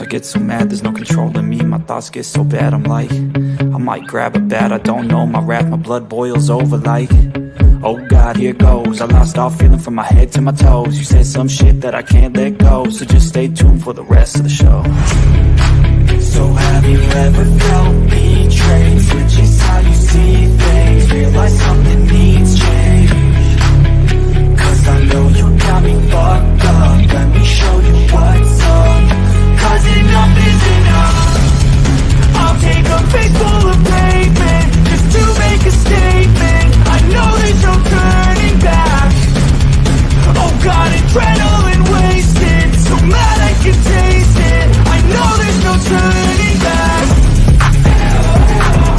I get so mad, there's no controlling me. My thoughts get so bad, I'm like, I might grab a bat, I don't know. My wrath, my blood boils over like, oh God, here goes. I lost all feeling from my head to my toes. You said some shit that I can't let go, so just stay tuned for the rest of the show. So have you ever felt betrayed? Switches how you see things, realize something needs change. Cause I know you got me fucked up, let me show you what's up. Cause enough is enough. I'll take a face full of pavement just to make a statement. I know there's no turning back. Oh God, adrenaline wasted, so mad I can taste it. I know there's no turning back.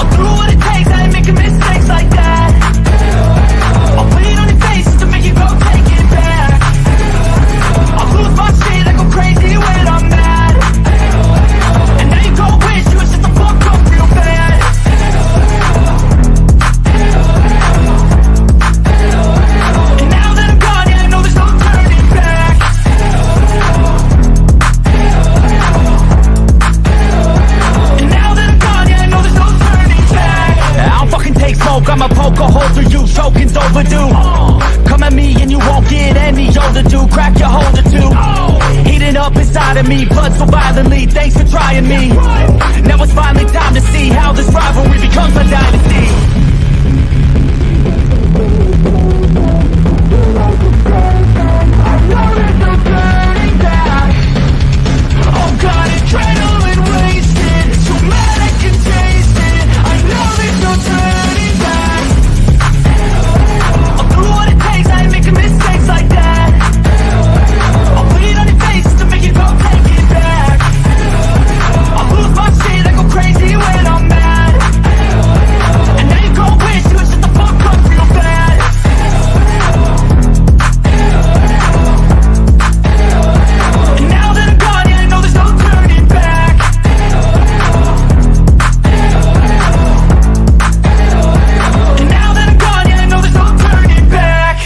I'll do what it takes, I ain't making mistakes like that. I'll put it on your face to make you go take it back. I'll lose my shit, I go crazy when I'm mad. And now you go wish you would shut the fuck up real bad. And now that I'm gone, yeah, I know there's no turning back. And now that I'm gone, yeah, I know there's no turning back. I don't fucking take smoke, I'ma poke a hole through you, choking's overdue. Come at me and you won't get any older, dude. Crack your holder too. Heating up inside of me, blood so violently. Thanks for trying me. Now it's finally time to see how this rivalry becomes a dynasty. Oh God, adrenaline wasted, so mad I can taste it. I know there's no turning back. I'll do what it takes, I ain't making mistakes like that. I'll put it on your face to make you go take it back. I'll lose my shit, I go crazy when I'm mad. And now you go wish you would shut the fuck up real bad. And now that I'm gone, yeah, I know there's no turning back. And now that I'm gone, yeah, I know there's no turning back.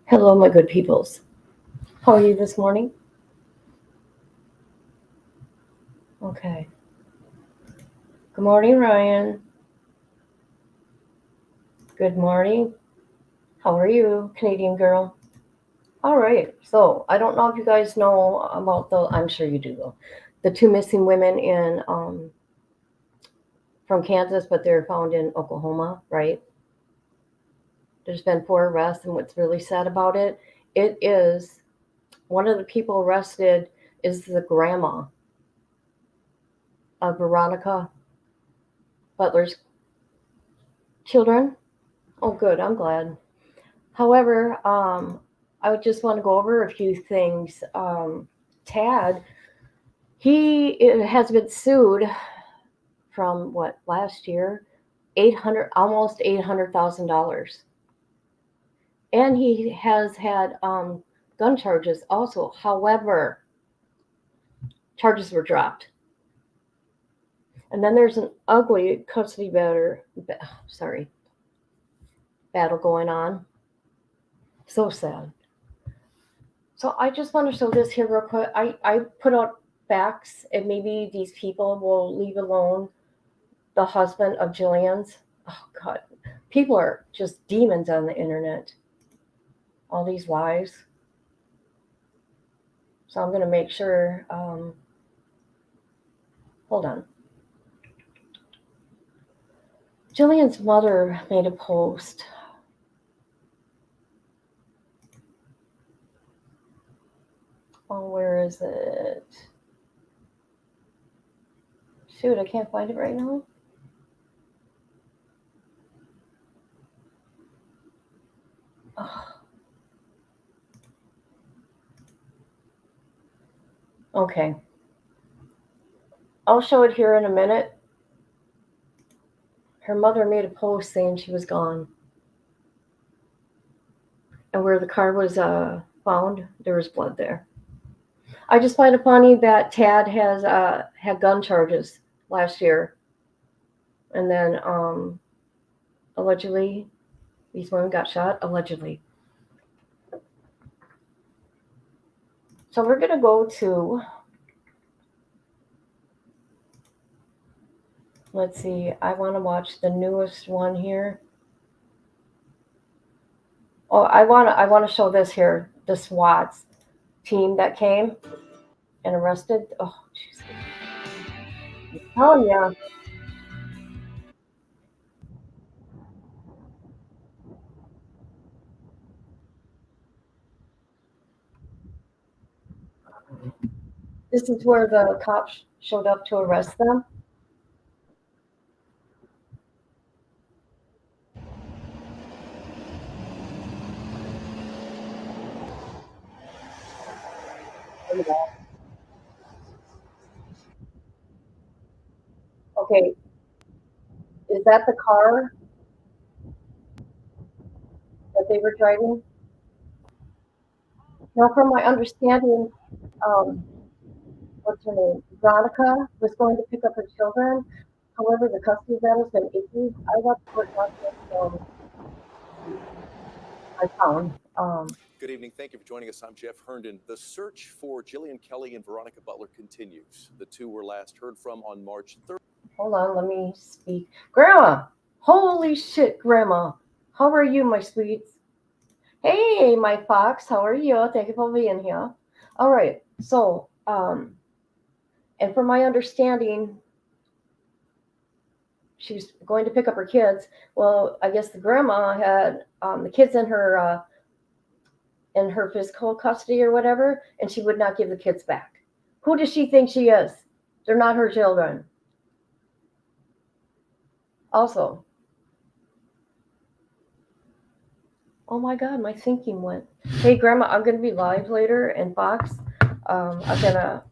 Hello, my good peoples. How are you this morning? Okay. Good morning, Ryan. Good morning. How are you, Canadian girl? All right. So I don't know if you guys know about I'm sure you do though, the two missing women in from Kansas, but they're found in Oklahoma, right? There's been 4 arrests, and what's really sad about it is one of the people arrested is the grandma of Veronica Butler's children. Oh, good. I'm glad. However, I would just want to go over a few things. Tad, he has been sued from last year, almost $800,000. And he has had gun charges also. However, charges were dropped. And then there's an ugly custody battle going on. So sad. So I just want to show this here real quick. I put out facts, and maybe these people will leave alone the husband of Jillian's. Oh, God. People are just demons on the internet. All these lies. So I'm going to make sure. Hold on. Jillian's mother made a post. Oh, where is it? Shoot, I can't find it right now. Oh. Okay. I'll show it here in a minute. Her mother made a post saying she was gone. And where the car was found, there was blood there. I just find it funny that Tad has had gun charges last year. And then allegedly, these women got shot, allegedly. So we're going to go to, let's see, I want to watch the newest one here. Oh, I want to show this here, the SWAT team that came and arrested. Oh, jeez. Oh, yeah. This is where the cops showed up to arrest them. Okay, is that the car that they were driving? Now, from my understanding, um, what's her name? Veronica was going to pick up her children. However, the custody battle's been issued. I got the court documents I found. Good evening. Thank you for joining us. I'm Jeff Herndon. The search for Jillian Kelly and Veronica Butler continues. The two were last heard from on March 3rd. Hold on, let me speak. Grandma! Holy shit, Grandma! How are you, my sweets? Hey, my fox, how are you? Thank you for being here. All right, so, and from my understanding, she's going to pick up her kids. Well, I guess the grandma had the kids in her physical custody or whatever, and she would not give the kids back. Who does she think she is? They're not her children. Also, oh my God, my thinking went. Hey, Grandma, I'm going to be live later in Fox. I'm going to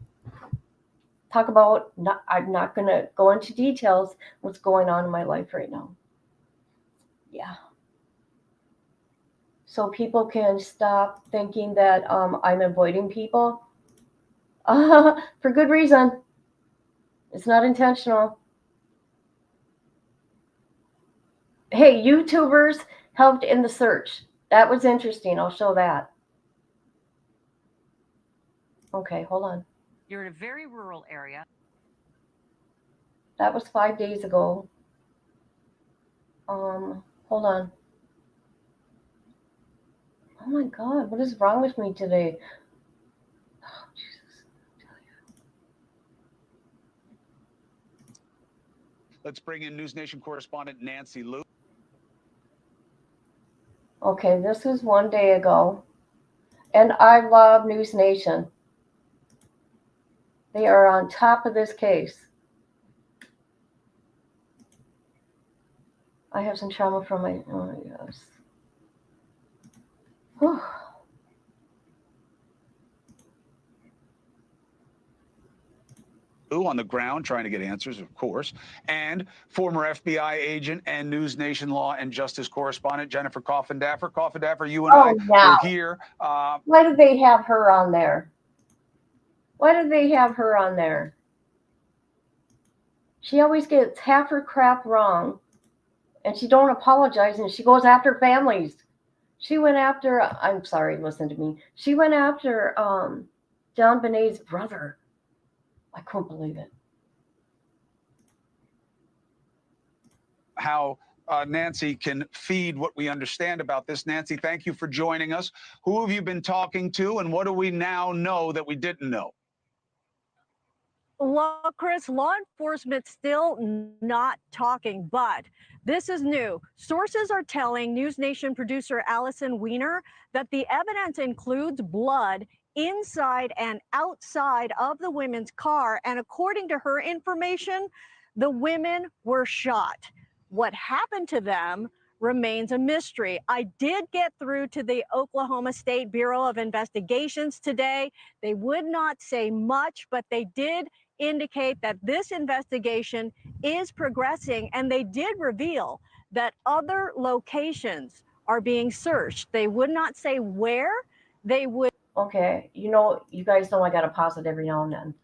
talk about, I'm not going to go into details what's going on in my life right now. Yeah. So people can stop thinking that I'm avoiding people. For good reason. It's not intentional. Hey, YouTubers helped in the search. That was interesting. I'll show that. Okay, hold on. You're in a very rural area. That was 5 days ago. Hold on. Oh my God, what is wrong with me today? Oh, Jesus. Let's bring in News Nation correspondent Nancy Liu. Okay, this was 1 day ago. And I love News Nation. They are on top of this case. I have some trauma from my, oh yes. Whew. On the ground trying to get answers, of course, and former FBI agent and News Nation law and justice correspondent Jennifer Coffindaffer. Coffindaffer, you and I now. were here. Why did they have her on there? Why did they have her on there? She always gets half her crap wrong, and she don't apologize, and she goes after families. She went after, I'm sorry, listen to me. She went after John Benet's brother. I couldn't believe it. How Nancy can feed what we understand about this. Nancy, thank you for joining us. Who have you been talking to, and what do we now know that we didn't know? Well, Chris, law enforcement still not talking, but this is new. Sources are telling News Nation producer Allison Weiner that the evidence includes blood inside and outside of the women's car. And according to her information, the women were shot. What happened to them remains a mystery. I did get through to the Oklahoma State Bureau of Investigations today. They would not say much, but they did indicate that this investigation is progressing, and they did reveal that other locations are being searched. They would not say where. They would. Okay, you guys know I got to pause it every now and then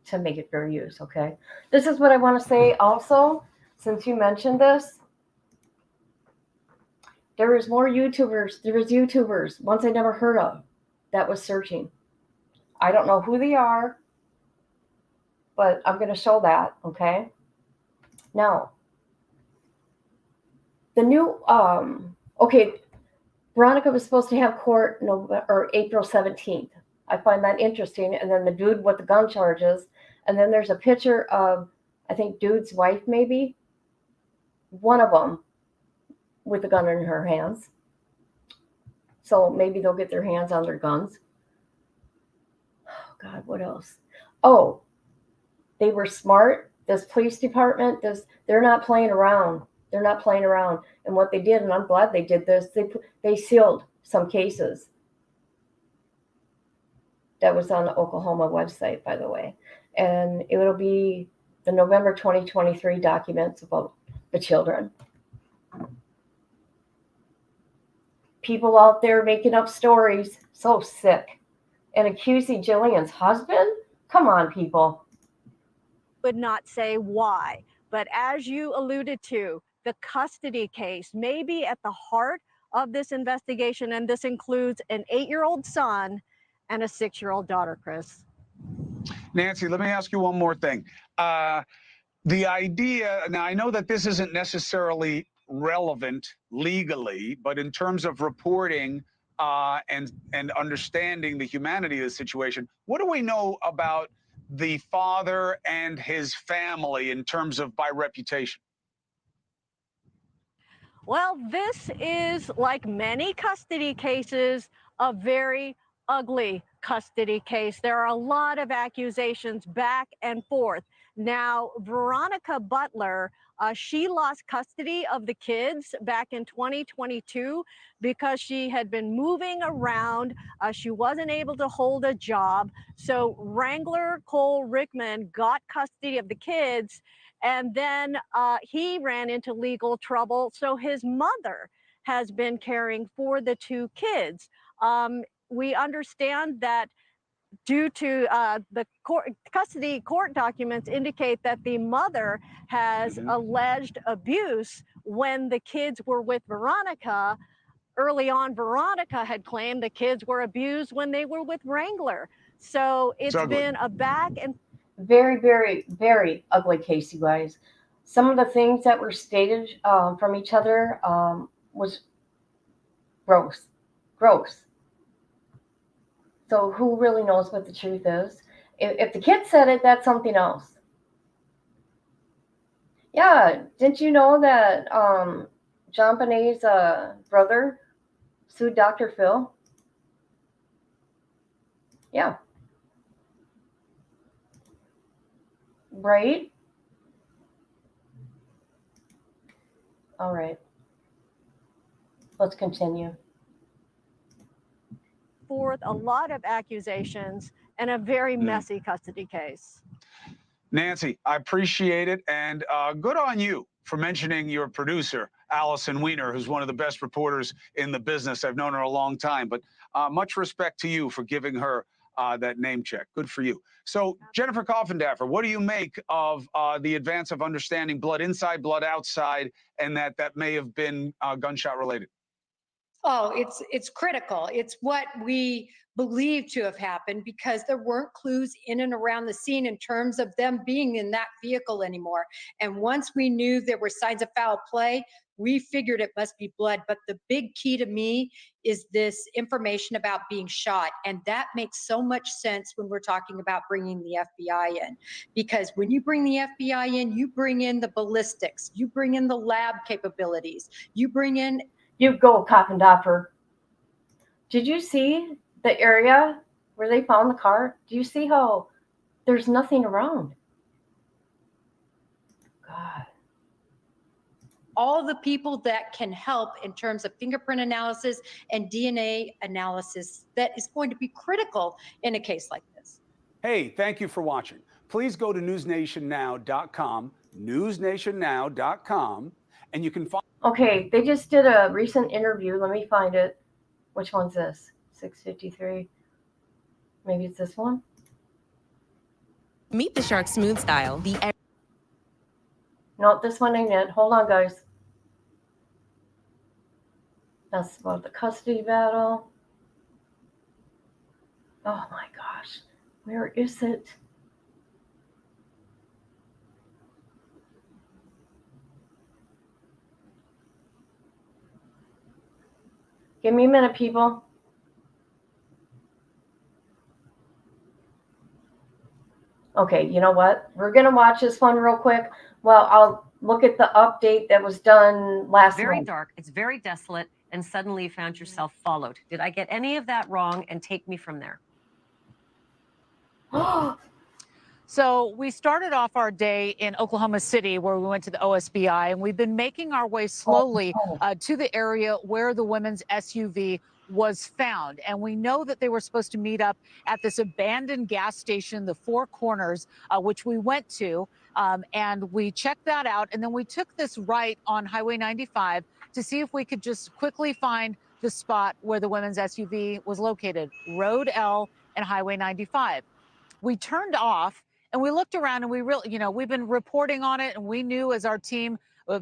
to make it fair use, okay? This is what I want to say also, since you mentioned this. There was YouTubers, ones I never heard of, that was searching. I don't know who they are, but I'm going to show that, okay? Now, the new, okay, Veronica was supposed to have court April 17th. I find that interesting. And then the dude with the gun charges. And then there's a picture of, I think, dude's wife, maybe. One of them with a gun in her hands. So maybe they'll get their hands on their guns. Oh, God, what else? Oh, they were smart. This police department, they're not playing around. They're not playing around. And what they did, and I'm glad they did this, they sealed some cases. That was on the Oklahoma website, by the way. And it will be the November 2023 documents about the children. People out there making up stories, so sick. And accusing Jillian's husband? Come on, people. Would not say why, but as you alluded to, the custody case may be at the heart of this investigation, and this includes an 8-year-old son and a 6-year-old daughter, Chris. Nancy, let me ask you one more thing. The idea, now I know that this isn't necessarily relevant legally, but in terms of reporting and understanding the humanity of the situation, what do we know about the father and his family in terms of by reputation? Well, this is, like many custody cases, a very ugly custody case. There are a lot of accusations back and forth. Now, Veronica Butler, she lost custody of the kids back in 2022 because she had been moving around. She wasn't able to hold a job. So Wrangler Cole Rickman got custody of the kids, and then he ran into legal trouble. So his mother has been caring for the 2 kids. We understand that due to the custody court documents indicate that the mother has alleged abuse when the kids were with Veronica. Early on, Veronica had claimed the kids were abused when they were with Wrangler. So it's been a back and very, very, very ugly case, you guys. Some of the things that were stated from each other was gross. Gross. So who really knows what the truth is? If the kid said it, that's something else. Yeah, didn't you know that John Bonet's brother sued Dr. Phil? Yeah. Right? All right. Let's continue. Forth a lot of accusations and a very messy custody case. Nancy, I appreciate it, and good on you for mentioning your producer, Allison Weiner, who's one of the best reporters in the business. I've known her a long time, but much respect to you for giving her that name check. Good for you. So, Jennifer Coffindaffer, what do you make of the advance of understanding blood inside, blood outside, and that may have been gunshot related? Oh, it's critical. It's what we believe to have happened because there weren't clues in and around the scene in terms of them being in that vehicle anymore. And once we knew there were signs of foul play, we figured it must be blood. But the big key to me is this information about being shot. And that makes so much sense when we're talking about bringing the FBI in. Because when you bring the FBI in, you bring in the ballistics, you bring in the lab capabilities, you bring in. You go, Coffindaffer. Did you see the area where they found the car? Do you see how there's nothing around? God. All the people that can help in terms of fingerprint analysis and DNA analysis that is going to be critical in a case like this. Hey, thank you for watching. Please go to newsnationnow.com, newsnationnow.com, and you can find. Okay, they just did a recent interview. Let me find it. Which one's this? 653. Maybe it's this one. Meet the Shark Smooth Style. No, this one ain't it. Hold on, guys. That's about the custody battle. Oh my gosh. Where is it? Give me a minute, people. Okay, you know what? We're going to watch this one real quick. Well, I'll look at the update that was done last Very month. dark, it's very desolate, and suddenly you found yourself followed. Did I get any of that wrong? And take me from there. So we started off our day in Oklahoma City where we went to the OSBI, and we've been making our way slowly to the area where the women's SUV was found. And we know that they were supposed to meet up at this abandoned gas station, the Four Corners, which we went to. And we checked that out. And then we took this right on Highway 95 to see if we could just quickly find the spot where the women's SUV was located, Road L and Highway 95. We turned off and we looked around, and we really, we've been reporting on it, and we knew as our team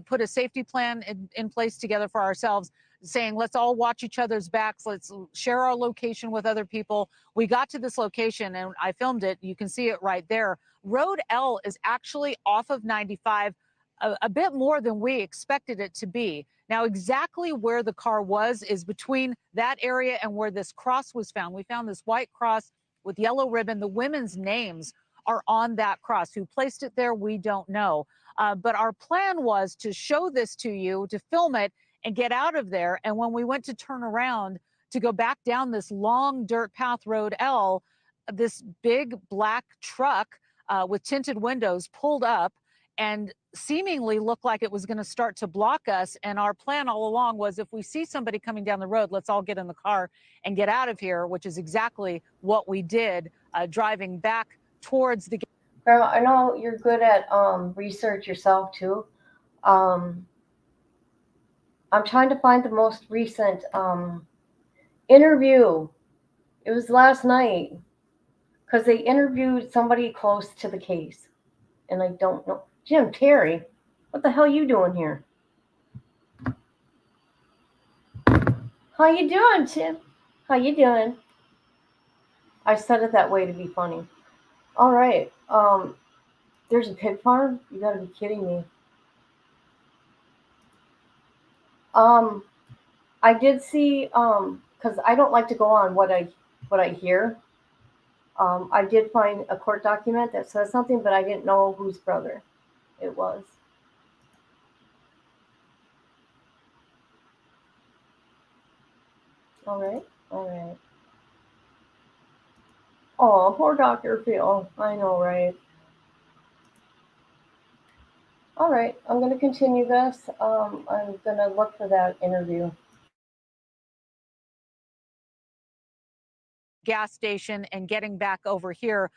put a safety plan in place together for ourselves, saying, let's all watch each other's backs. Let's share our location with other people. We got to this location and I filmed it. You can see it right there. Road L is actually off of 95, a bit more than we expected it to be. Now, exactly where the car was is between that area and where this cross was found. We found this white cross with yellow ribbon. The women's names are on that cross. Who placed it there, we don't know. But our plan was to show this to you, to film it and get out of there. And when we went to turn around to go back down this long dirt path, Road L, this big black truck with tinted windows pulled up and seemingly looked like it was going to start to block us. And our plan all along was, if we see somebody coming down the road, let's all get in the car and get out of here, which is exactly what we did, driving back towards the. Grandma, I know you're good at research yourself too. I'm trying to find the most recent interview. It was last night because they interviewed somebody close to the case, and I don't know. Jim Terry, what the hell are you doing here? How you doing, Tim? How you doing? I said it that way to be funny. All right. There's a pig farm? You gotta be kidding me. I did see, because I don't like to go on what I hear. I did find a court document that says something, but I didn't know whose brother it was. All right, all right. Oh, poor Dr. Phil. I know, right? All right, I'm going to continue this. I'm going to look for that interview. Gas station and getting back over here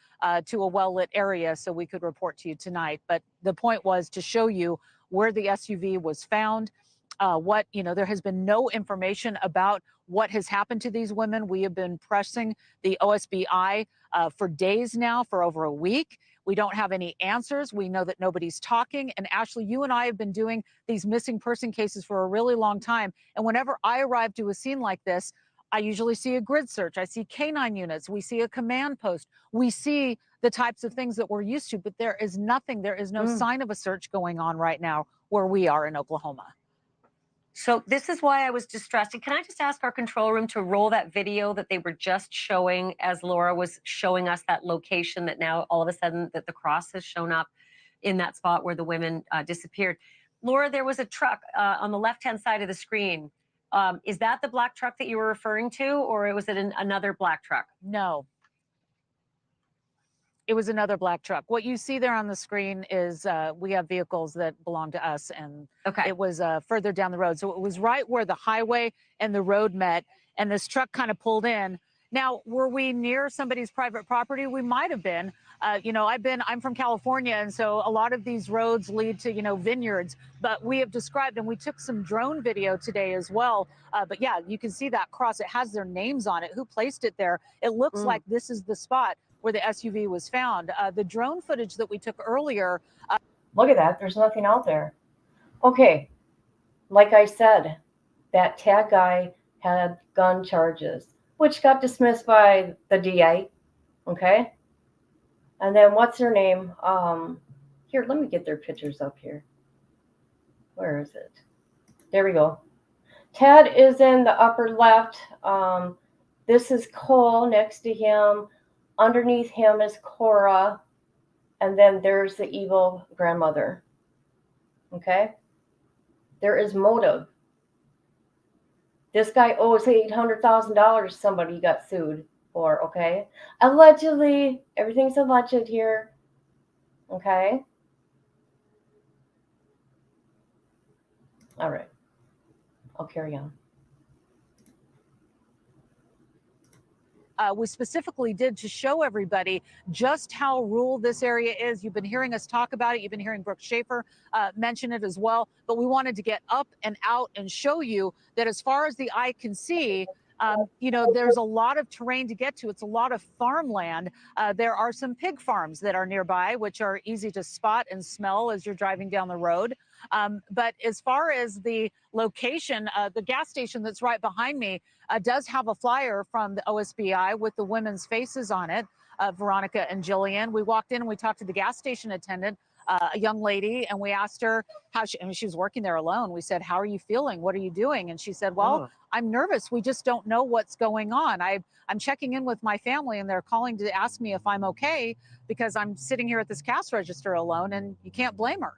to a well-lit area so we could report to you tonight. But the point was to show you where the SUV was found. There has been no information about what has happened to these women. We have been pressing the OSBI for days now, for over a week. We don't have any answers. We know that nobody's talking. And Ashley, you and I have been doing these missing person cases for a really long time. And whenever I arrive to a scene like this, I usually see a grid search. I see canine units. We see a command post. We see the types of things that we're used to, but there is nothing. There is no sign of a search going on right now where we are in Oklahoma. So this is why I was distressed. And can I just ask our control room to roll that video that they were just showing as Laura was showing us that location that now all of a sudden that the cross has shown up in that spot where the women disappeared. Laura, there was a truck on the left-hand side of the screen. Is that the black truck that you were referring to, or was it another black truck? No. It was another black truck. What you see there on the screen is we have vehicles that belong to us, and it was further down the road. So it was right where the highway and the road met, and this truck kind of pulled in. Now, were we near somebody's private property? We might have been. I'm from California, and so a lot of these roads lead to, vineyards. But we have described, and we took some drone video today as well. But yeah, you can see that cross. It has their names on it. Who placed it there? It looks like this is the spot where the SUV was found. The drone footage that we took earlier. Look at that. There's nothing out there. Okay. Like I said, that tag guy had gun charges, which got dismissed by the DA. Okay. And then what's her name? Here, let me get their pictures up here. Where is it? There we go. Ted is in the upper left. This is Cole next to him. Underneath him is Cora. And then there's the evil grandmother. Okay? There is motive. This guy owes $800,000 somebody got sued for, okay? Allegedly. Everything's alleged here. Okay? All right. I'll carry on. We specifically did to show everybody just how rural this area is. You've been hearing us talk about it. You've been hearing Brooke Schaefer mention it as well. But we wanted to get up and out and show you that as far as the eye can see, you know, there's a lot of terrain to get to. It's a lot of farmland. There are some pig farms that are nearby, which are easy to spot and smell as you're driving down the road. But as far as the location, the gas station that's right behind me does have a flyer from the OSBI with the women's faces on it, Veronica and Jillian. We walked in and we talked to the gas station attendant, a young lady, and we asked her how she, I mean, she was working there alone. We said, "How are you feeling? What are you doing?" And she said, "Well, I'm nervous. We just don't know what's going on. I'm checking in with my family and they're calling to ask me if I'm okay because I'm sitting here at this cash register alone," and you can't blame her.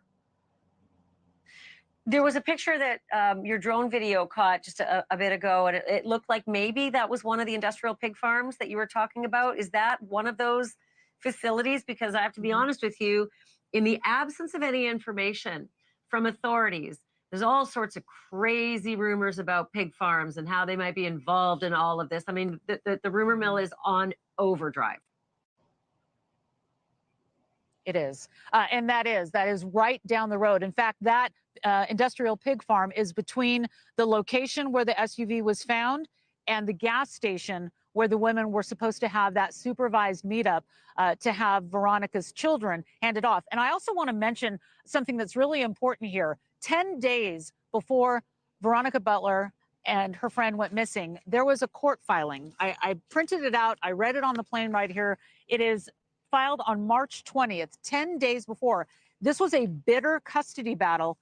There was a picture that your drone video caught just a bit ago, and it looked like maybe that was one of the industrial pig farms that you were talking about. Is that one of those facilities? Because I have to be honest with you, in the absence of any information from authorities, there's all sorts of crazy rumors about pig farms and how they might be involved in all of this. I mean, the rumor mill is on overdrive. It is. And that is right down the road. In fact, that industrial pig farm is between the location where the SUV was found and the gas station where the women were supposed to have that supervised meetup to have Veronica's children handed off. And I also want to mention something that's really important here. 10 days before Veronica Butler and her friend went missing, there was a court filing. I printed it out. I read it on the plane right here. It is filed on March 20th, 10 days before. This was a bitter custody battle.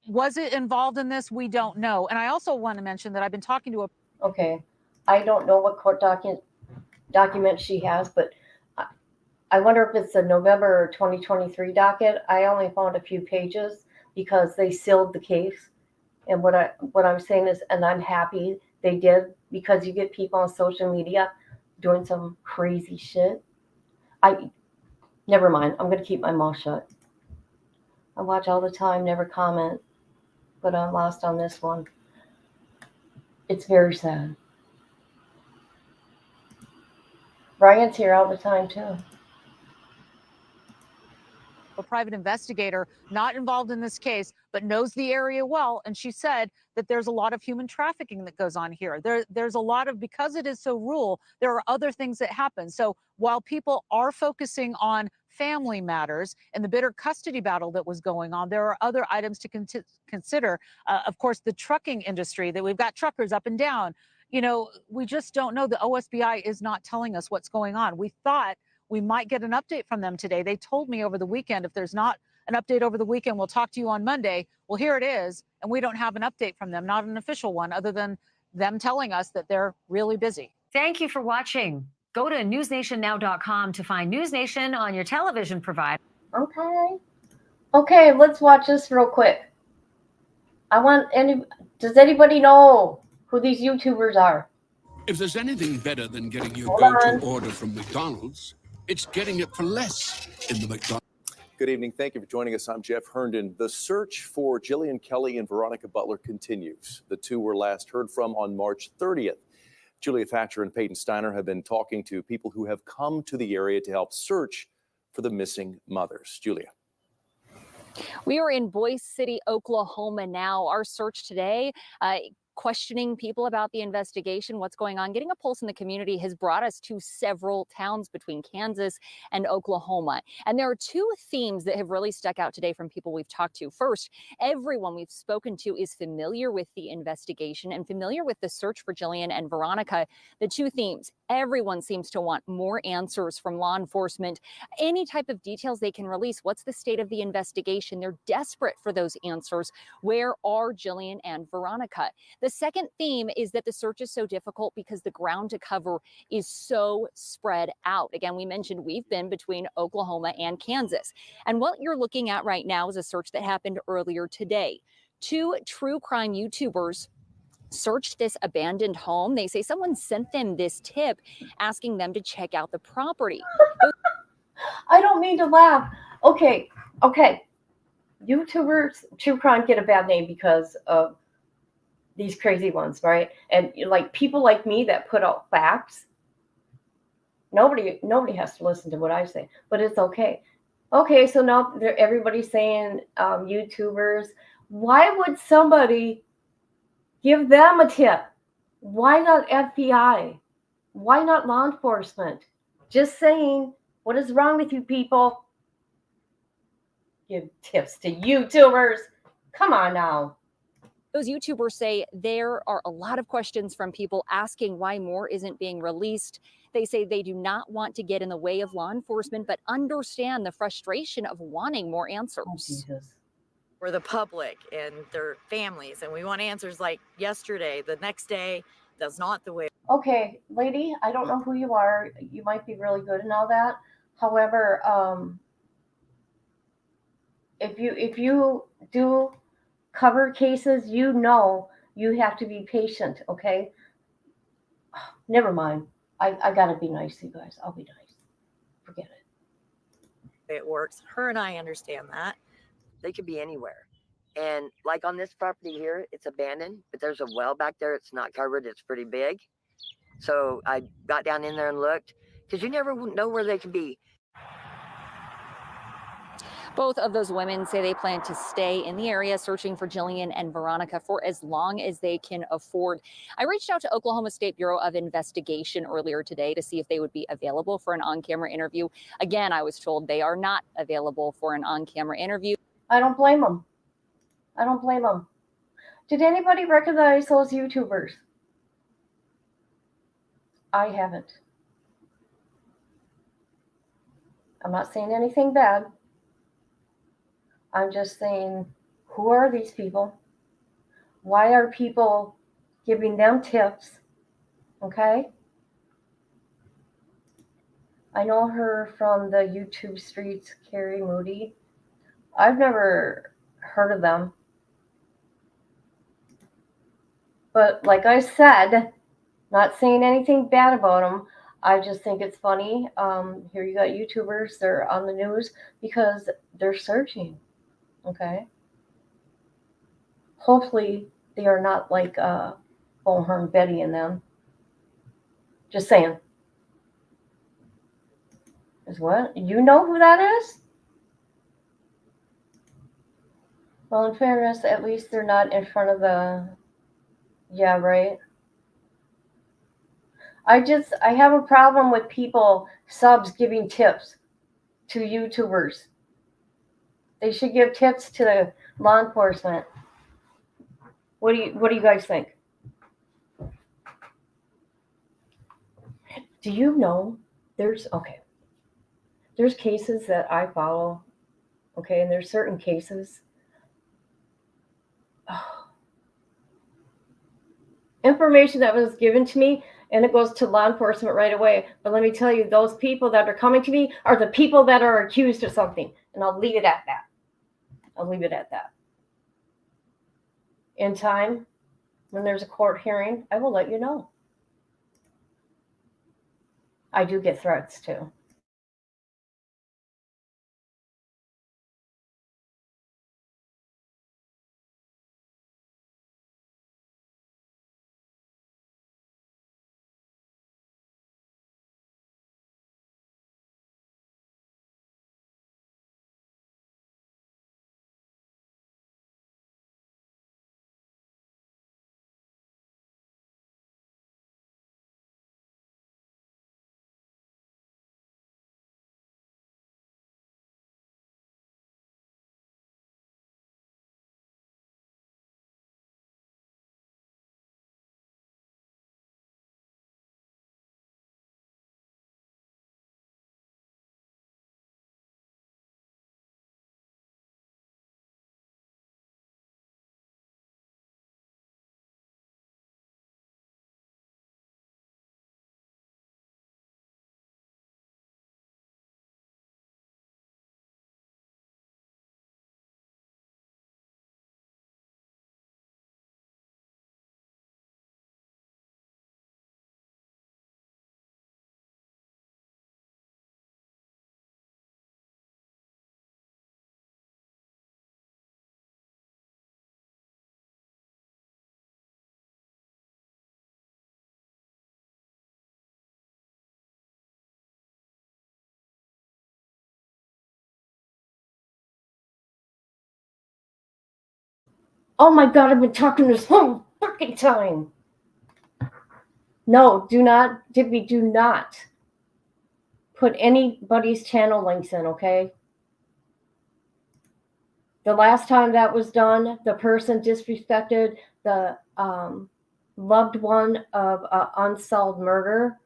Was it involved in this? We don't know. And I also want to mention that I've been talking to a... Okay. I don't know what court document she has, but I wonder if it's a November 2023 docket. I only found a few pages because they sealed the case. And what I'm saying is, and I'm happy they did, because you get people on social media doing some crazy shit. Never mind. I'm going to keep my mouth shut. I watch all the time, never comment, but I'm lost on this one. It's very sad. Brian's here all the time too. A private investigator not involved in this case, but knows the area well. And she said that there's a lot of human trafficking that goes on here. There's a lot of, because it is so rural, there are other things that happen. So while people are focusing on family matters and the bitter custody battle that was going on, there are other items to consider. Of course, the trucking industry, that we've got truckers up and down. You know, we just don't know. The OSBI is not telling us what's going on. We thought we might get an update from them today. They told me over the weekend, if there's not an update over the weekend, we'll talk to you on Monday. Well, here it is. And we don't have an update from them, not an official one, other than them telling us that they're really busy. Thank you for watching. Go to newsnationnow.com to find News Nation on your television provider. Okay, let's watch this real quick. Does anybody know who these YouTubers are? If there's anything better than getting your go-to order from McDonald's, it's getting it for less in the McDonald's. Good evening. Thank you for joining us. I'm Jeff Herndon. The search for Jillian Kelly and Veronica Butler continues. The two were last heard from on March 30th. Julia Thatcher and Peyton Steiner have been talking to people who have come to the area to help search for the missing mothers. Julia. We are in Boise City, Oklahoma now. Our search today, questioning people about the investigation, what's going on, getting a pulse in the community, has brought us to several towns between Kansas and Oklahoma. And there are two themes that have really stuck out today from people we've talked to. First, everyone we've spoken to is familiar with the investigation and familiar with the search for Jillian and Veronica. The two themes: Everyone seems to want more answers from law enforcement, any type of details they can release. What's the state of the investigation? They're desperate for those answers. Where are Jillian and Veronica? The second theme is that the search is so difficult because the ground to cover is so spread out. Again, we mentioned we've been between Oklahoma and Kansas. And what you're looking at right now is a search that happened earlier today. 2 true crime YouTubers searched this abandoned home. They say someone sent them this tip asking them to check out the property. I don't mean to laugh. Okay. YouTubers, true crime get a bad name because of these crazy ones, right? And like people like me that put out facts. Nobody has to listen to what I say, but it's okay. Okay, so now everybody's saying YouTubers. Why would somebody give them a tip? Why not FBI? Why not law enforcement? Just saying, what is wrong with you people? Give tips to YouTubers. Come on now. Those YouTubers say there are a lot of questions from people asking why more isn't being released. They say they do not want to get in the way of law enforcement, but understand the frustration of wanting more answers. Oh, Jesus. We're the public and their families, and we want answers like yesterday, the next day. That's not the way. Okay, lady, I don't know who you are. You might be really good and all that. However, if you do cover cases, you know you have to be patient, okay? Never mind. I gotta be nice to you guys. I'll be nice. Forget it. It works. Her and I understand that. They could be anywhere. And like on this property here, it's abandoned, but there's a well back there. It's not covered. It's pretty big. So I got down in there and looked because you never know where they could be. Both of those women say they plan to stay in the area searching for Jillian and Veronica for as long as they can afford. I reached out to Oklahoma State Bureau of Investigation earlier today to see if they would be available for an on-camera interview. Again, I was told they are not available for an on-camera interview. I don't blame them. I don't blame them. Did anybody recognize those YouTubers? I haven't. I'm not saying anything bad. I'm just saying, who are these people? Why are people giving them tips? Okay? I know her from the YouTube streets, Carrie Moody. I've never heard of them. But like I said, not saying anything bad about them. I just think it's funny. Here you got YouTubers, they're on the news because they're searching. Okay? Hopefully they are not like Bullhorn Betty and them. Just saying. Is what? You know who that is? Well, in fairness, at least they're not in front of the... Yeah, right? I have a problem with people, subs, giving tips to YouTubers. They should give tips to the law enforcement. What do you guys think? Do you know there's cases that I follow, okay, and there's certain cases. Information that was given to me, and it goes to law enforcement right away. But let me tell you, those people that are coming to me are the people that are accused of something. And I'll leave it at that. In time, when there's a court hearing, I will let you know. I do get threats too. Oh my God, I've been talking this whole fucking time. No, do not, Dippy, do not put anybody's channel links in, okay? The last time that was done, the person disrespected the loved one of an unsolved murder,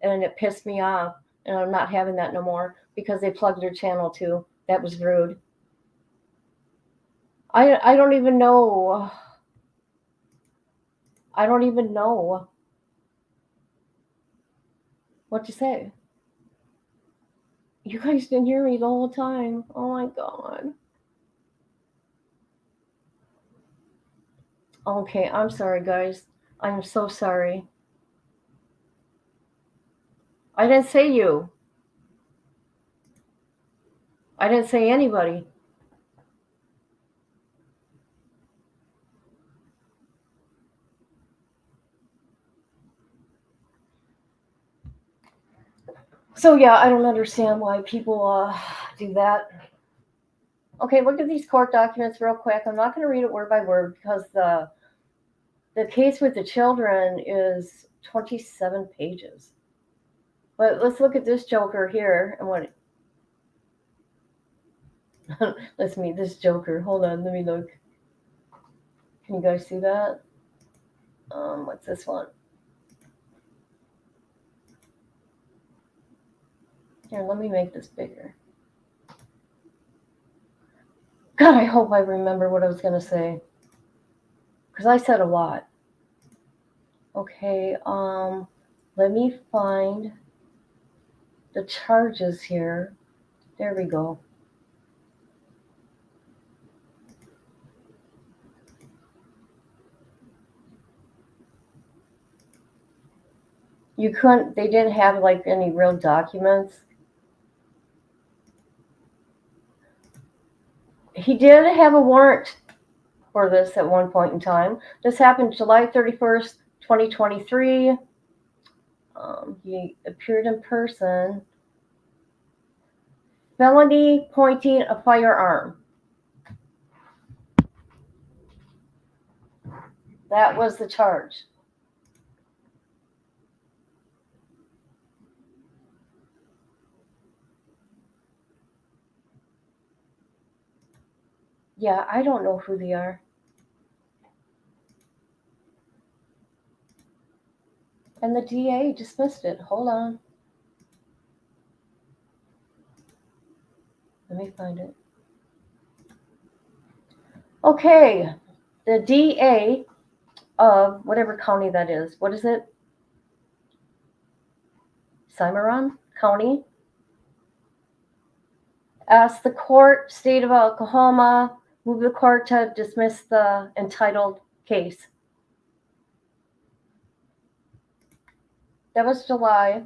and it pissed me off. And I'm not having that no more because they plugged their channel too. That was rude. I don't even know. I don't even know what to say. You guys didn't hear me the whole time. Oh my God. Okay, I'm sorry, guys. I'm so sorry. I didn't say you. I didn't say anybody. So yeah, I don't understand why people do that. Okay, look at these court documents real quick. I'm not going to read it word by word because the case with the children is 27 pages. But let's look at this joker here and what. Let's meet this joker. Hold on, let me look. Can you guys see that? What's this one? Here, let me make this bigger. God, I hope I remember what I was going to say. Because I said a lot. Okay, let me find the charges here. There we go. You couldn't, they didn't have like any real documents. He did have a warrant for this at one point in time. This happened July 31st, 2023. He appeared in person. Felony pointing a firearm. That was the charge. Yeah, I don't know who they are. And the DA dismissed it. Hold on. Let me find it. Okay. The DA of whatever county that is. What is it? Cimarron County. Asked the court, state of Oklahoma, move the court to dismiss the entitled case. That was July.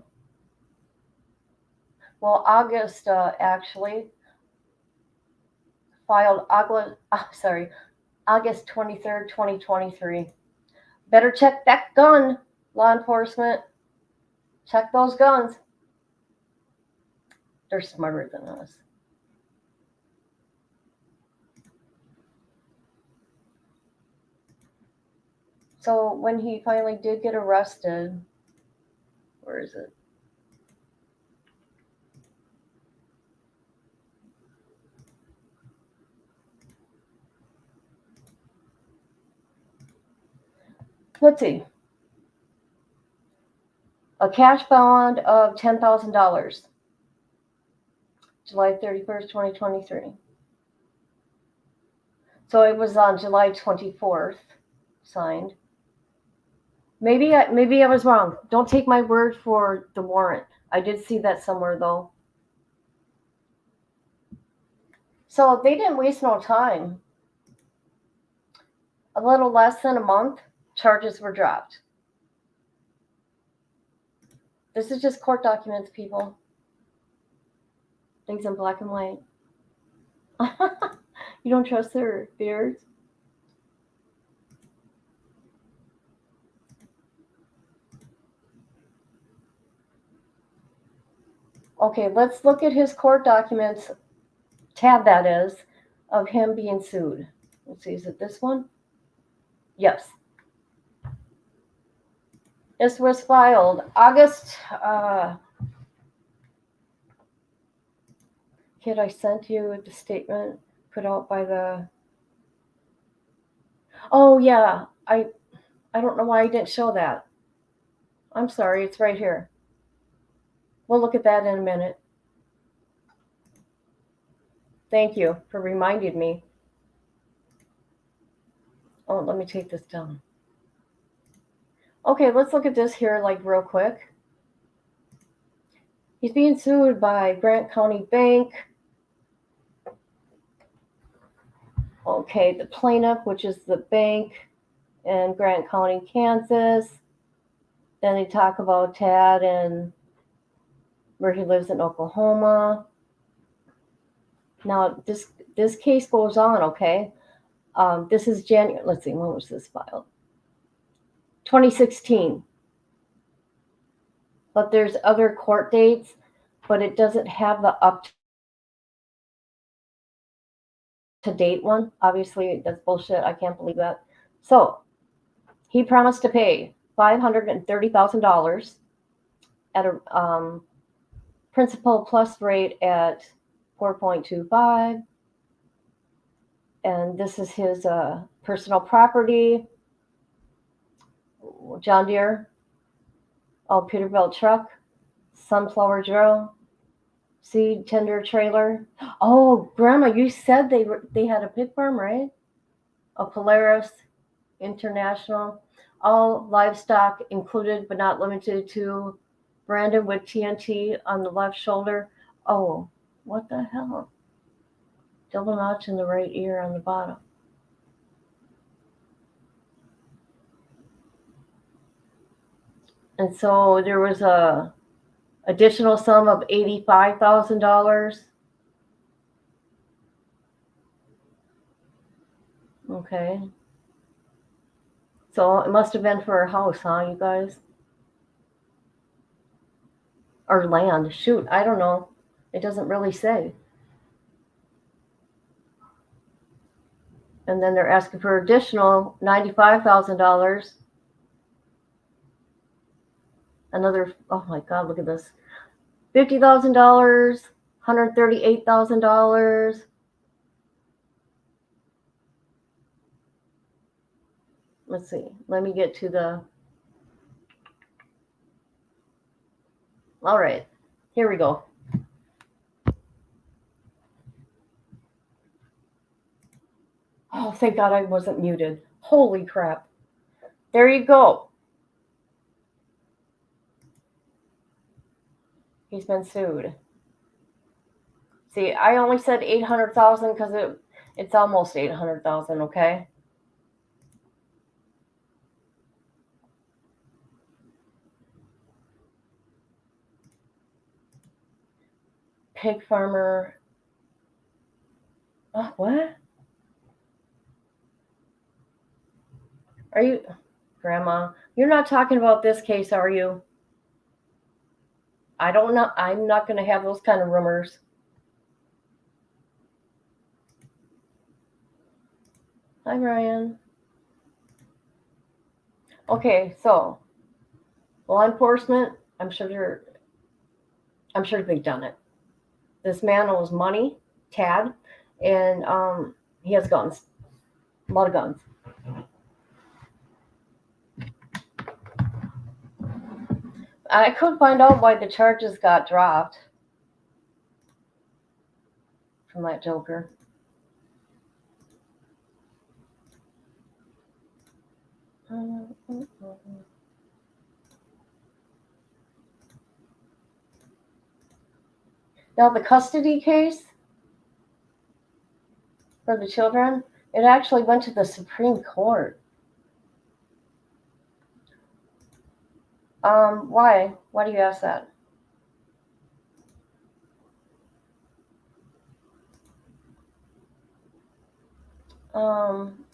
Well, August actually filed August 23rd, 2023. Better check that gun, law enforcement. Check those guns. They're smarter than us. So when he finally did get arrested, where is it? Let's see. A cash bond of $10,000. July 31st, 2023. So it was on July 24th, signed. Maybe I was wrong. Don't take my word for the warrant. I did see that somewhere, though. So they didn't waste no time. A little less than a month, charges were dropped. This is just court documents, people. Things in black and white. You don't trust their beards? Okay, let's look at his court documents, tab that is, of him being sued. Let's see, is it this one? Yes. This was filed August. Kid, I sent you the statement put out by the. Oh yeah, I don't know why I didn't show that. I'm sorry, it's right here. We'll look at that in a minute. Thank you for reminding me. Oh, let me take this down. Okay, let's look at this here like real quick. He's being sued by Grant County Bank. Okay, the plaintiff, which is the bank in Grant County, Kansas. Then they talk about Tad and where he lives in Oklahoma. Now, this case goes on, okay? This is January. Let's see, when was this filed? 2016. But there's other court dates, but it doesn't have the up-to-date one. Obviously, that's bullshit. I can't believe that. So, he promised to pay $530,000 at a principal plus rate at 4.25. And this is his personal property. John Deere, Peterbilt truck, sunflower drill, seed tender trailer. Oh, Grandma, you said they had a pig farm, right? A Polaris International, all livestock included but not limited to. Brandon with TNT on the left shoulder. Oh, what the hell? Double notch in the right ear on the bottom. And so there was a additional sum of $85,000. Okay. So it must have been for a house, huh, you guys? Or land. Shoot, I don't know. It doesn't really say. And then they're asking for additional $95,000. Another, oh my God, look at this. $50,000, $138,000. Let's see. Let me get to the. All right. Here we go. Oh, thank God I wasn't muted. Holy crap. There you go. He's been sued. See, I only said 800,000 because it's almost 800,000, okay? Pig farmer. Oh, what? Are you, Grandma? You're not talking about this case, are you? I don't know. I'm not going to have those kind of rumors. Hi, Ryan. Okay, so law enforcement, I'm sure they've done it. This man owes money, Tad, and he has guns, a lot of guns. I couldn't find out why the charges got dropped from that joker. Now the custody case for the children, it actually went to the Supreme Court. Why? Why do you ask that?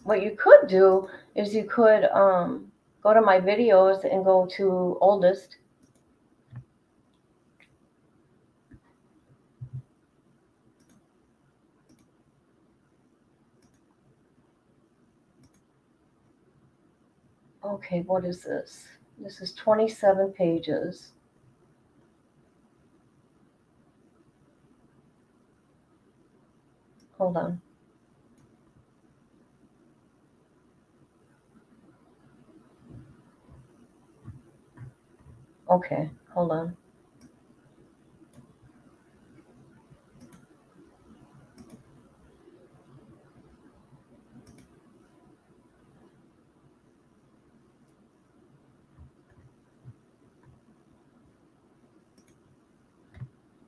What you could do is you could go to my videos and go to oldest. Okay, what is this? This is 27 pages. Hold on. Okay, hold on.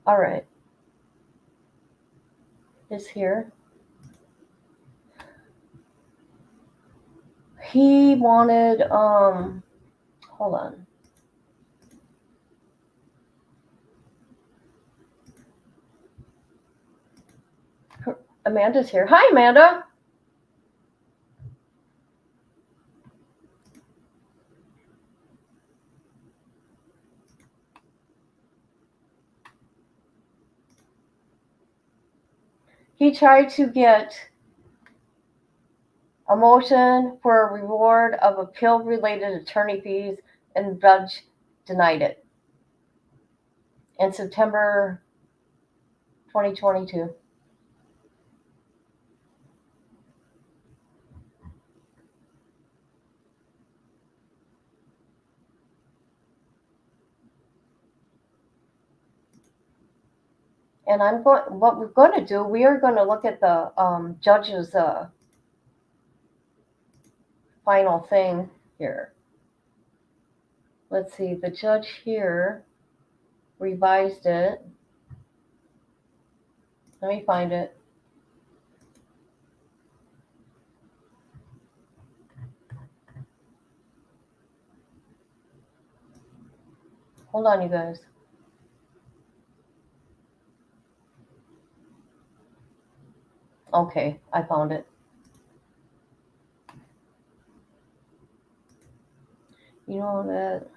All right. Is here. He wanted, hold on. Amanda's here. Hi, Amanda. He tried to get a motion for a reward of appeal-related attorney fees, and the judge denied it in September 2022. And what we're going to do, we are going to look at the judge's final thing here. Let's see, the judge here revised it. Let me find it. Hold on, you guys. Okay, I found it. You know that.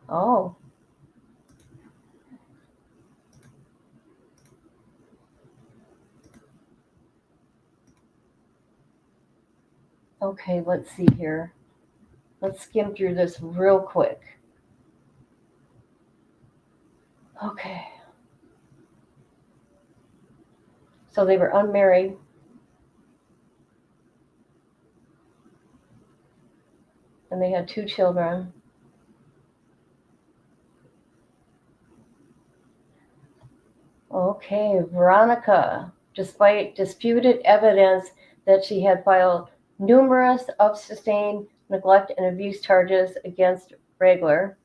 Oh. Okay, let's see here. Let's skim through this real quick. Okay. So they were unmarried. And they had 2 children. Okay, Veronica, despite disputed evidence that she had filed numerous of sustained neglect and abuse charges against Regler.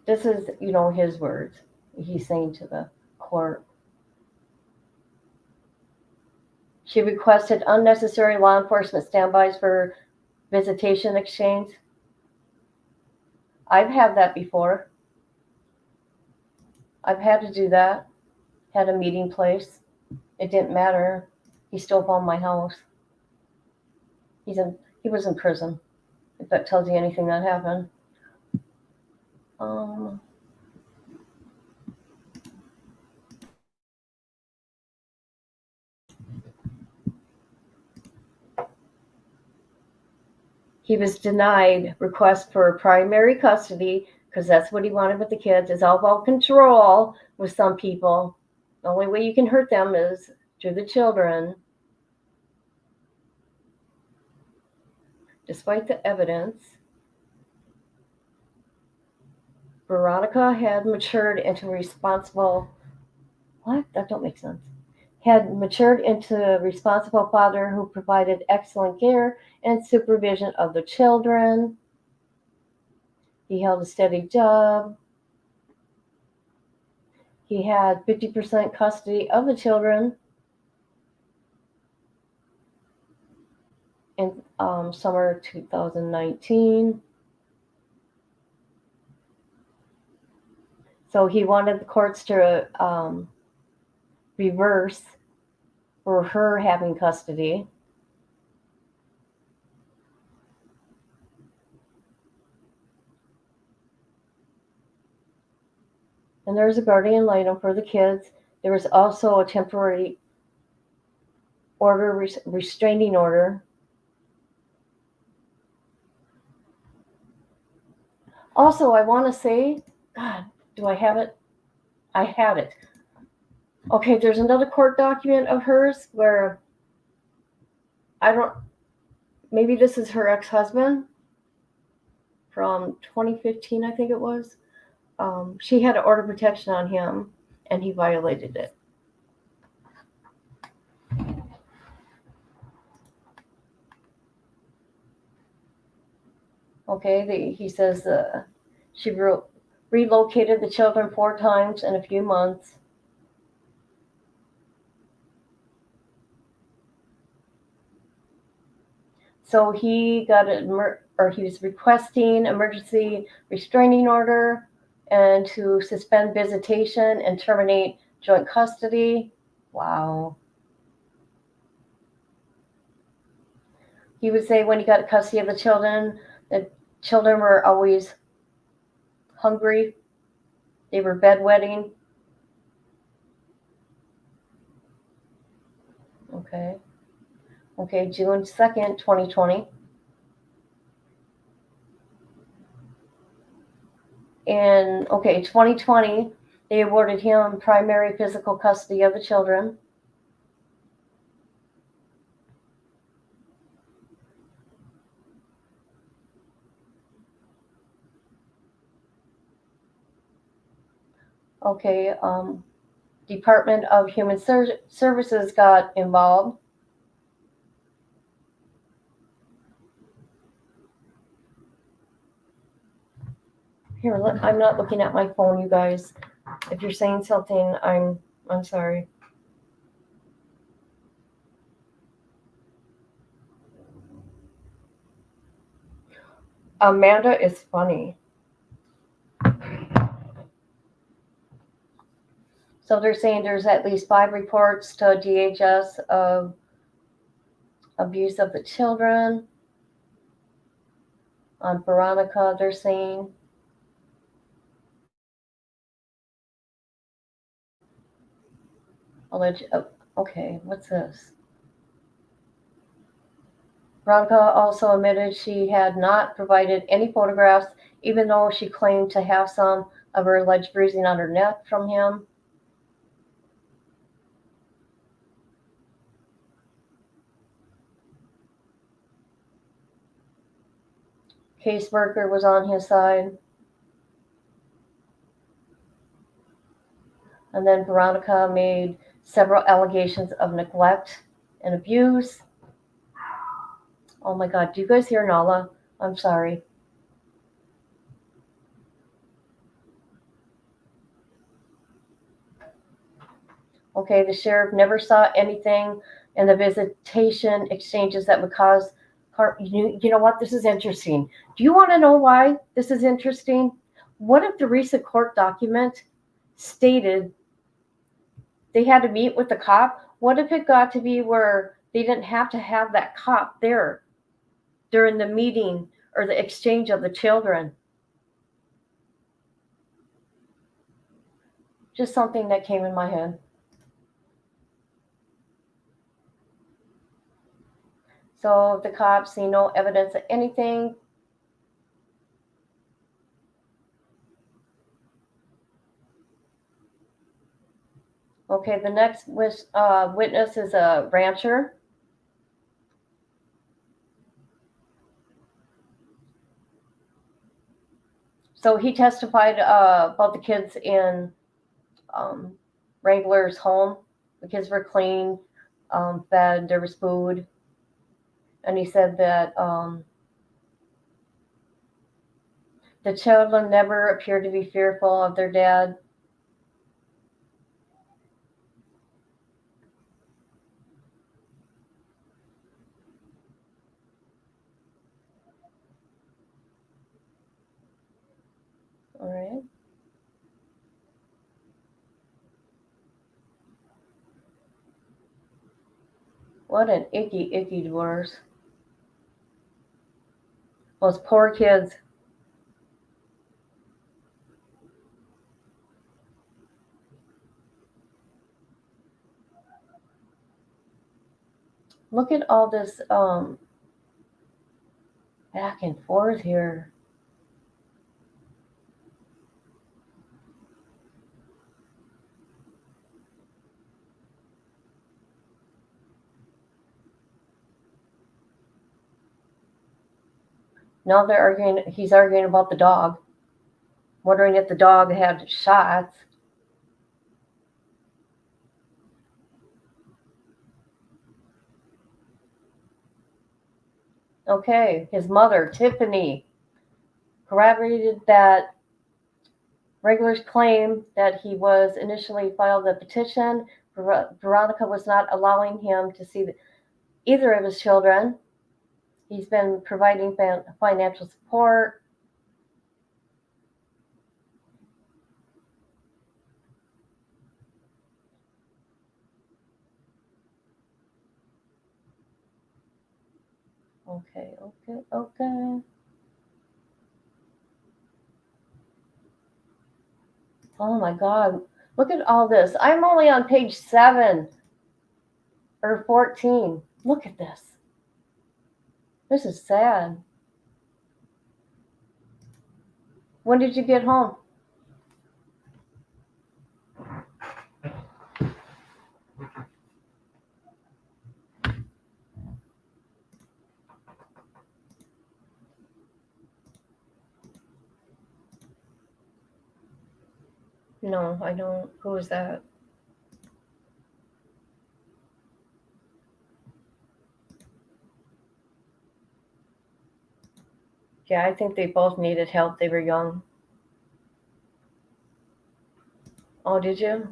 This is, his words. He's saying to the court. She requested unnecessary law enforcement standbys for visitation exchange. I've had that before. I've had to do that. Had a meeting place. It didn't matter. He still found my house. He was in prison. If that tells you anything that happened. He was denied request for primary custody because that's what he wanted with the kids. It's all about control with some people. The only way you can hurt them is through the children. Despite the evidence, Veronica had matured into responsible. What? That don't make sense. Had matured into a responsible father who provided excellent care and supervision of the children. He held a steady job. He had 50% custody of the children in summer 2019. So he wanted the courts to reverse for her having custody. And there's a guardian ad litem for the kids. There was also a temporary order, restraining order. Also, I want to say, God, do I have it? I had it. Okay, there's another court document of hers where maybe this is her ex-husband from 2015, I think it was. She had an order of protection on him, and he violated it. Okay, he says she relocated the children 4 times in a few months. So he got he was requesting emergency restraining order and to suspend visitation and terminate joint custody. Wow. He would say when he got custody of the children were always hungry. They were bedwetting. Okay, June 2nd, 2020. In 2020, they awarded him primary physical custody of the children. Department of Human Services got involved. Here, I'm not looking at my phone, you guys. If you're saying something, I'm sorry. Amanda is funny. So they're saying there's at least 5 reports to DHS of abuse of the children. On Veronica, they're saying. Okay, what's this? Veronica also admitted she had not provided any photographs, even though she claimed to have some of her alleged bruising on her neck from him. Caseworker was on his side. And then Veronica made several allegations of neglect and abuse. Oh my God, do you guys hear Nala? I'm sorry. Okay, the sheriff never saw anything in the visitation exchanges that would cause harm. You know what? This is interesting. Do you want to know why this is interesting? What if the recent court document stated they had to meet with the cop? What if it got to be where they didn't have to have that cop there during the meeting or the exchange of the children? Just something that came in my head. So the cops see no evidence of anything. Okay, the next witness is a rancher. So he testified about the kids in Wrangler's home. The kids were clean, fed, there was food. And he said that the children never appeared to be fearful of their dad. All right. What an icky divorce. Those poor kids. Look at all this back and forth here. Now they're arguing. He's arguing about the dog, wondering if the dog had shots. Okay, his mother, Tiffany, corroborated that regulars claim that he was initially filed a petition. Veronica was not allowing him to see either of his children. He's been providing financial support. Okay. Oh my God. Look at all this. I'm only on page 7 or 14. Look at this. This is sad. When did you get home? No, I don't. Who is that? Yeah, I think they both needed help. They were young. Oh, did you?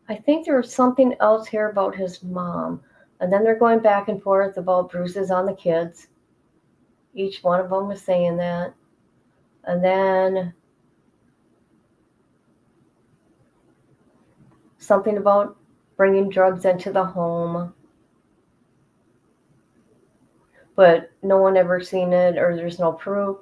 I think there was something else here about his mom. And then they're going back and forth about bruises on the kids. Each one of them was saying that. And then something about bringing drugs into the home. But no one ever seen it, or there's no proof.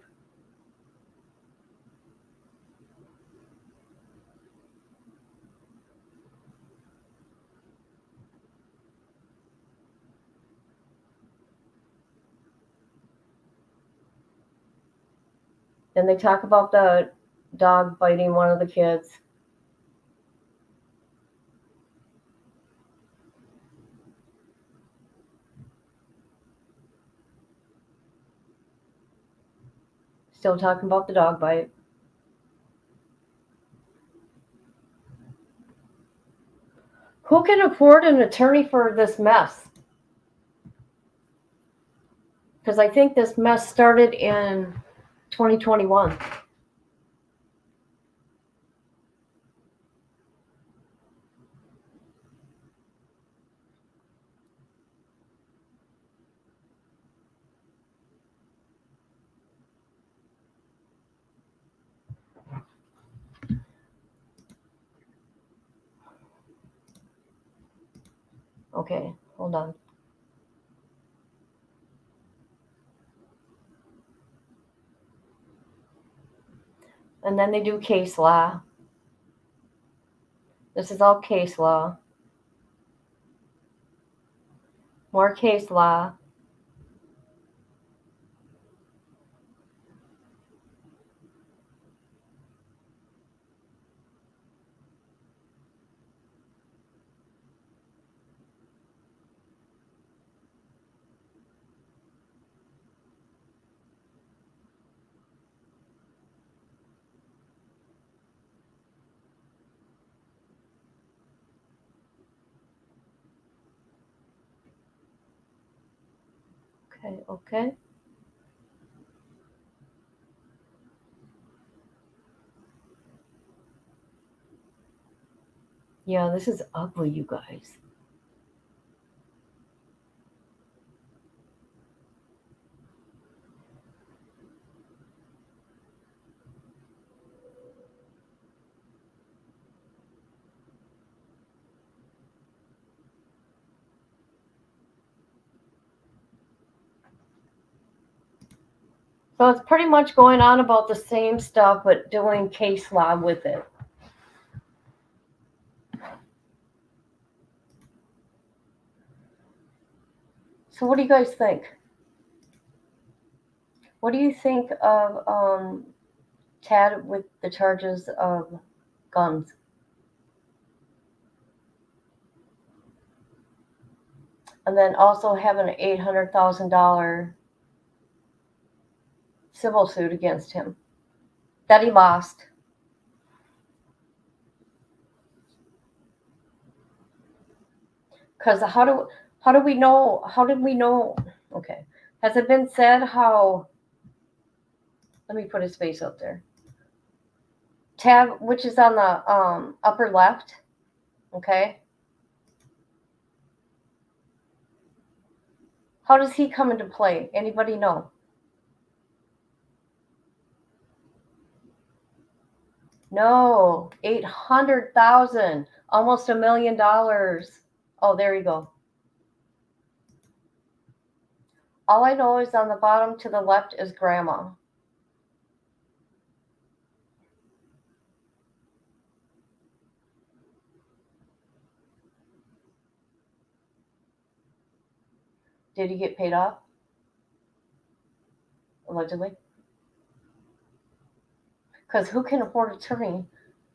And they talk about the dog biting one of the kids. Still talking about the dog bite. Who can afford an attorney for this mess? Because I think this mess started in 2021. Okay, hold on. And then they do case law. This is all case law. More case law. Okay. Yeah, this is ugly, you guys. So it's pretty much going on about the same stuff, but doing case law with it. So what do you guys think? What do you think of Tad with the charges of guns? And then also having an $800,000 civil suit against him that he lost. Because how do we know? How did we know? Okay, has it been said how? Let me put his face up there. Tab, which is on the upper left. Okay. How does he come into play? Anybody know? No, 800,000, almost $1 million. Oh, there you go. All I know is on the bottom to the left is grandma. Did he get paid off? Allegedly. Because who can afford an attorney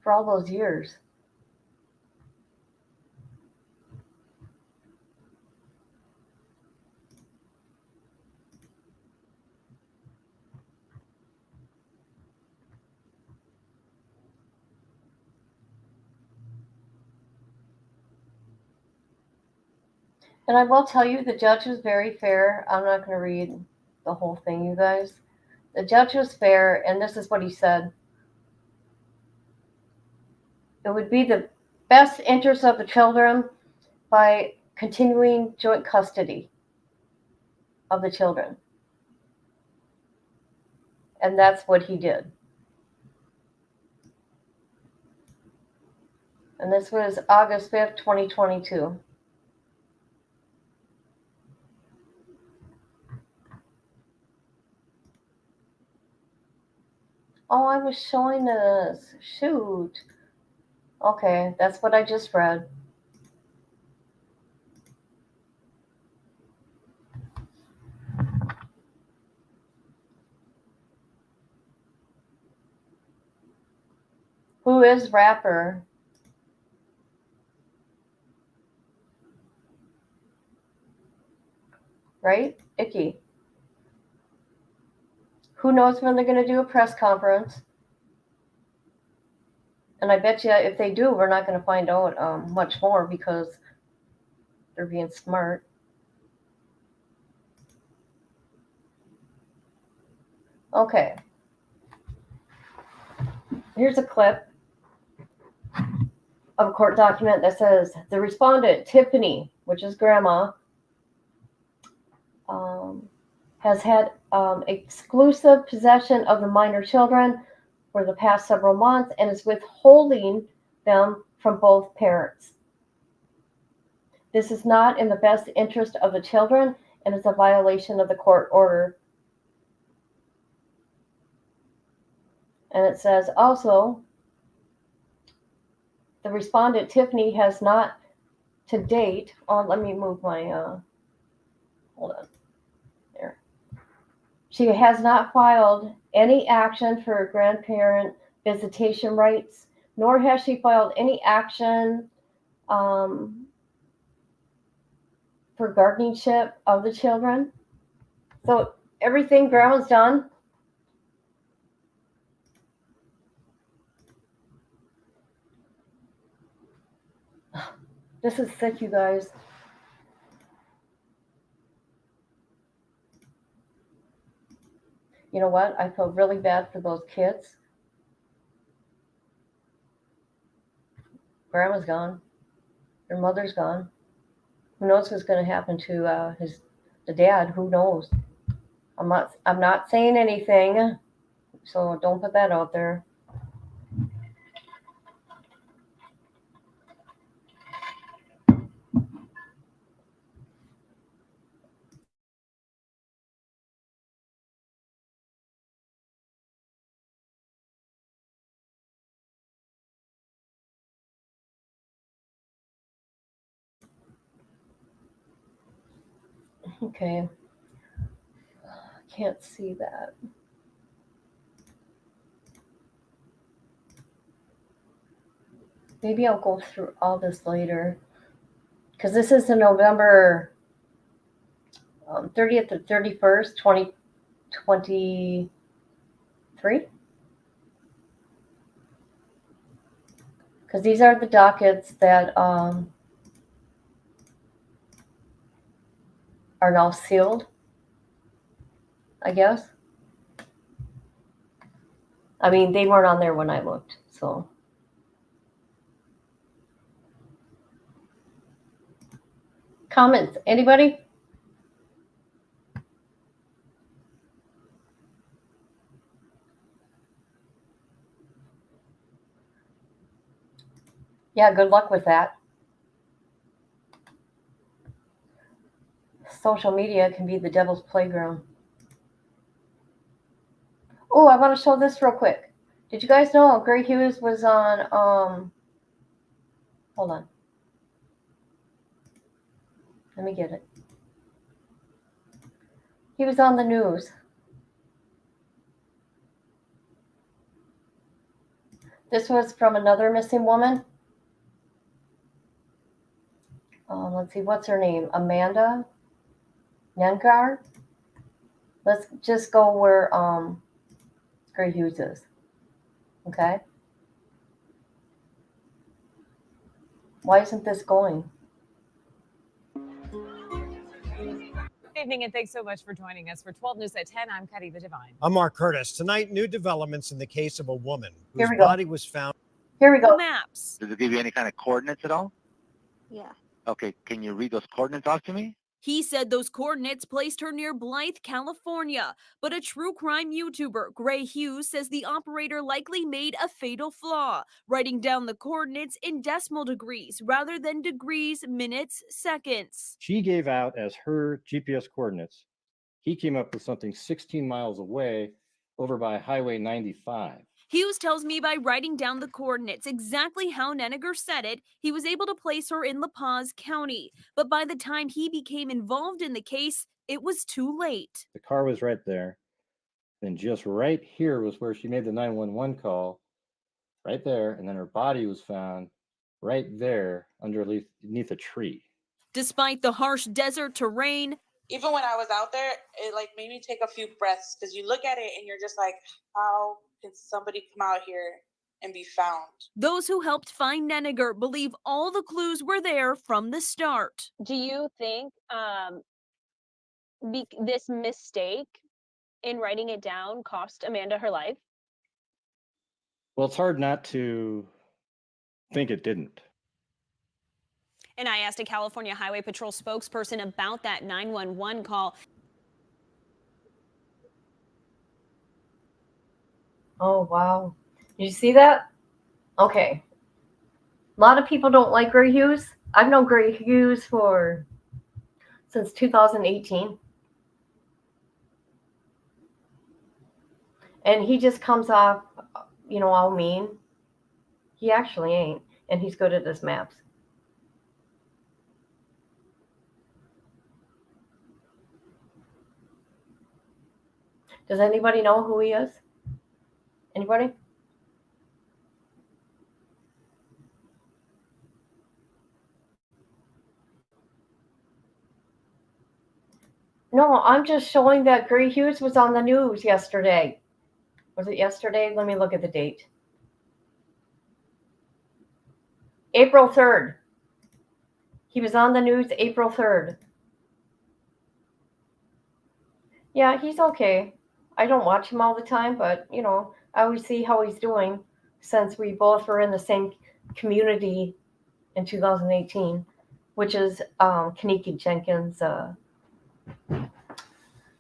for all those years? And I will tell you, the judge was very fair. I'm not going to read the whole thing, you guys. The judge was fair, and this is what he said. It would be the best interest of the children by continuing joint custody of the children. And that's what he did. And this was August 5th, 2022. Oh, I was showing this. Shoot. Okay, that's what I just read. Who is rapper? Right? Icky. Who knows when they're going to do a press conference? And I bet you if they do, we're not going to find out much more because they're being smart. Okay. Here's a clip of a court document that says the respondent, Tiffany, which is grandma, has had exclusive possession of the minor children for the past several months and is withholding them from both parents. This is not in the best interest of the children and is a violation of the court order. And it says also, the respondent, Tiffany, has not to date, let me move my, hold on, there. She has not filed any action for grandparent visitation rights, nor has she filed any action for guardianship of the children. So everything grandma's done. This is sick, you guys. You know what? I feel really bad for those kids. Grandma's gone. Their mother's gone. Who knows what's going to happen to the dad? Who knows? I'm not saying anything, so don't put that out there. Okay. Can't see that. Maybe I'll go through all this later. Because this is the November 30th to 31st, 2023. Because these are the dockets that are now sealed, I guess. I mean, they weren't on there when I looked, so. Comments, anybody? Yeah, good luck with that. Social media can be the devil's playground. Oh, I want to show this real quick. Did you guys know Gray Hughes was on, hold on. Let me get it. He was on the news. This was from another missing woman. Let's see, what's her name? Amanda Nengar. Let's just go where Gray Hughes is. Okay. Why isn't this going? Good evening, and thanks so much for joining us. For 12 News at 10, I'm Cuddy the Divine. I'm Mark Curtis. Tonight, new developments in the case of a woman Here whose we go. body was found. Here we go. Maps. Does it give you any kind of coordinates at all? Yeah. Okay, can you read those coordinates off to me? He said those coordinates placed her near Blythe, California. But a true crime YouTuber, Gray Hughes, says the operator likely made a fatal flaw, writing down the coordinates in decimal degrees rather than degrees, minutes, seconds. She gave out as her GPS coordinates. He came up with something 16 miles away over by Highway 95. Hughes tells me by writing down the coordinates exactly how Nennegar said it, he was able to place her in La Paz County. But by the time he became involved in the case, it was too late. The car was right there. Then just right here was where she made the 911 call, right there. And then her body was found right there underneath a tree. Despite the harsh desert terrain, even when I was out there, it like made me take a few breaths because you look at it and you're just like, how can somebody come out here and be found? Those who helped find Nennegar believe all the clues were there from the start. Do you think this mistake in writing it down cost Amanda her life? Well, it's hard not to think it didn't. And I asked a California Highway Patrol spokesperson about that 911 call. Oh, wow. Did you see that? Okay. A lot of people don't like Gray Hughes. I've known Gray Hughes since 2018. And he just comes off, all mean. He actually ain't. And he's good at his maps. Does anybody know who he is? Anybody? No, I'm just showing that Gray Hughes was on the news yesterday. Was it yesterday? Let me look at the date. April 3rd. He was on the news April 3rd. Yeah, he's okay. I don't watch him all the time, but, I always see how he's doing since we both were in the same community in 2018, which is Kaniki Jenkins, her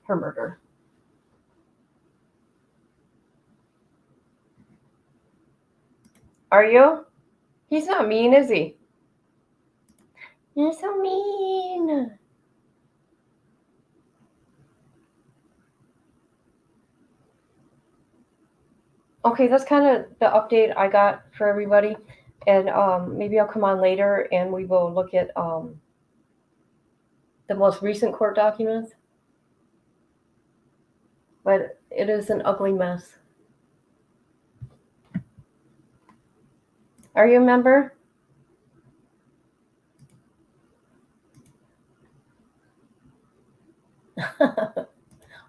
murder. Are you? He's not mean, is he? You're so mean. Okay, that's kind of the update I got for everybody. And maybe I'll come on later and we will look at the the most recent court documents. But it is an ugly mess. Are you a member?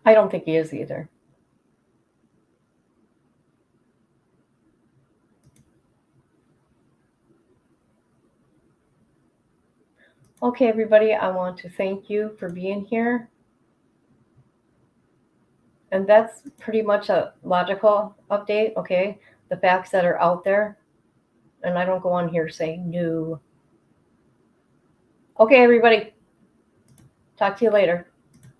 I don't think he is either. Okay, everybody, I want to thank you for being here. And that's pretty much a logical update, okay? The facts that are out there. And I don't go on here saying no. Okay, everybody. Talk to you later.